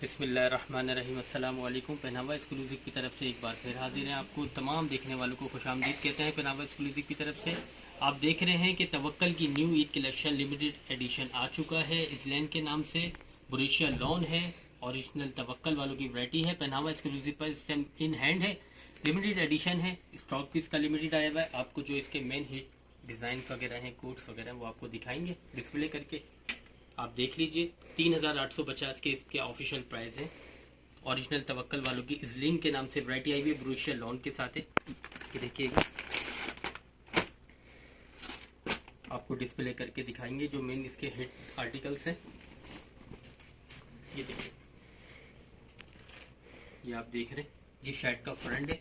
बिस्मिल्लाहिर्रहमानिर्रहीम। अस्सलाम वालेकुम। पहनावा एक्सक्लूसिव की तरफ से एक बार फिर हाजिर हैं। आपको तमाम देखने वालों को खुशामदीद कहते हैं। पहनावा एक्सक्लूसिव की तरफ से आप देख रहे हैं कि तवक्कल की new Eid collection limited edition आ चुका है। इजलैन के नाम से बुरेशिया लॉन है, ओरिजिनल तवक्कल वालों की वैरायटी है। पहनावा एक्सक्लूसिव पर इस टाइम इन हैंड है, लिमिटेड एडिशन है। स्टॉक भी इसका लिमिटेड आया हुआ है। आपको जो इसके मेन हिट डिज़ाइन वगैरह हैं, कोट्स वगैरह, वो आपको दिखाएंगे डिस्प्ले करके। आप देख लीजिए 3850 के इसके ऑफिशियल प्राइस है। ओरिजिनल तवक्कल वालों की इजलिंग के नाम से वैरायटी आई हुई है, बुरेशिया लॉन के साथ है। ये देखिएगा, आपको डिस्प्ले करके दिखाएंगे जो मेन इसके हिट आर्टिकल्स हैं। ये देखिए, ये आप देख रहे हैं, ये शर्ट का फ्रंट है।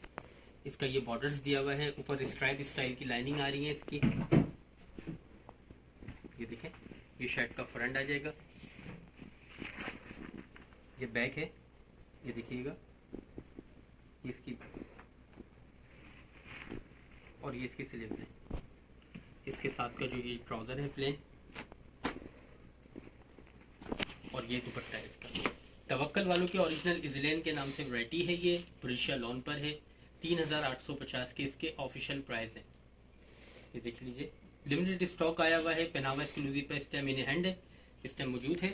इसका ये बॉर्डर्स दिया हुआ है, ऊपर स्ट्राइप स्टाइल की लाइनिंग आ रही है इसकी। ये देखें, ये शर्ट का फ्रंट आ जाएगा। ये बैक है, ये देखिएगा, ये इसकी, और ये इसकी स्लीव्स है। इसके साथ का जो ये ट्राउजर है प्लेन, और ये दुपट्टा है इसका। तवक्कल वालों के ओरिजिनल इजलैन के नाम से वैरायटी है। ये बुरेशिया लॉन पर है। 3850 के इसके ऑफिशियल प्राइस है। ये देख लीजिए, लिमिटेड स्टॉक आया हुआ है। पहनावा एक्सक्लूसिव पर इस टाइम इन हैंड है, इस टाइम मौजूद है।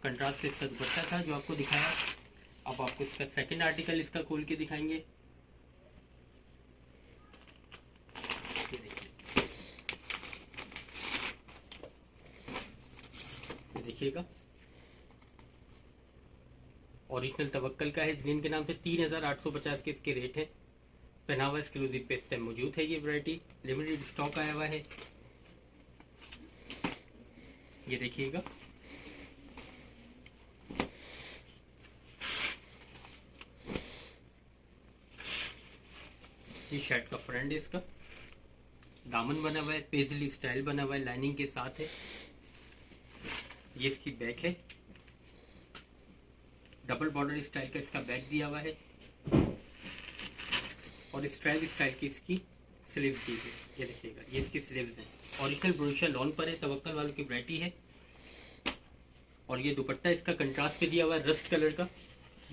कंट्रास्ट से इसका दुपट्टा था जो आपको दिखाया। अब आपको इसका सेकंड आर्टिकल इसका खोल के दिखाएंगे। ये देखिएगा, ओरिजिनल तवक्कल का है, जिनके नाम से 3850 के इसके रेट है। पहनावा एक्सक्लूसिव पे इस टाइम मौजूद है। ये वैरायटी लिमिटेड स्टॉक आया हुआ है। ये देखिएगा, ये शर्ट का फ्रंट है, इसका दामन बना हुआ है, पेजली स्टाइल बना हुआ है, लाइनिंग के साथ है। ये इसकी बैक है, डबल बॉर्डर स्टाइल का इसका बैक दिया हुआ है, और स्ट्राइप स्टाइल की इसकी स्लीव्स दी है। ये देखिएगा, ये इसकी स्लीव्स है। ओरिजिनल बुरेशिया लॉन पर है, तवक्कल वालों की वैरायटी है। और ये दुपट्टा इसका कंट्रास्ट पे दिया हुआ है, रस्ट कलर का,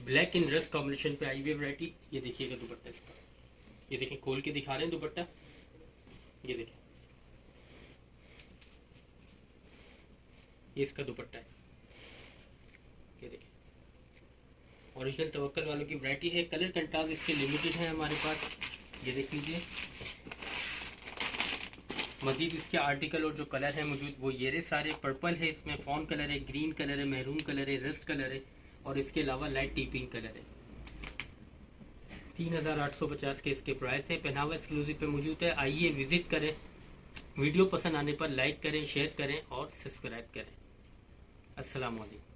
ब्लैक इन रस्ट कॉम्बिनेशन पे आई हुई वैरायटी। ये देखिएगा दुपट्टा इसका, ये देखें, खोल के दिखा रहे हैं दुपट्टा। ये देखें, ये इसका दुपट्टा है। ये देखें, ओरिजिनल तवक्कल वालों की वैरायटी है। कलर कंट्रास्ट इसके लिमिटेड है हमारे पास। ये देख लीजिए, मजीद इसके आर्टिकल और जो कलर है मौजूद वो ये रहे सारे। पर्पल है, इसमें फॉन कलर है, ग्रीन कलर है, मैरून कलर है, रस्ट कलर है, और इसके अलावा लाइट टी पिंक कलर है। 3850 के इसके प्राइस है। पहनावा एक्सक्लूसिव पे मौजूद है। आइए विजिट करें। वीडियो पसंद आने पर लाइक करें, शेयर करें और सब्सक्राइब करें। अस्सलाम वालेकुम।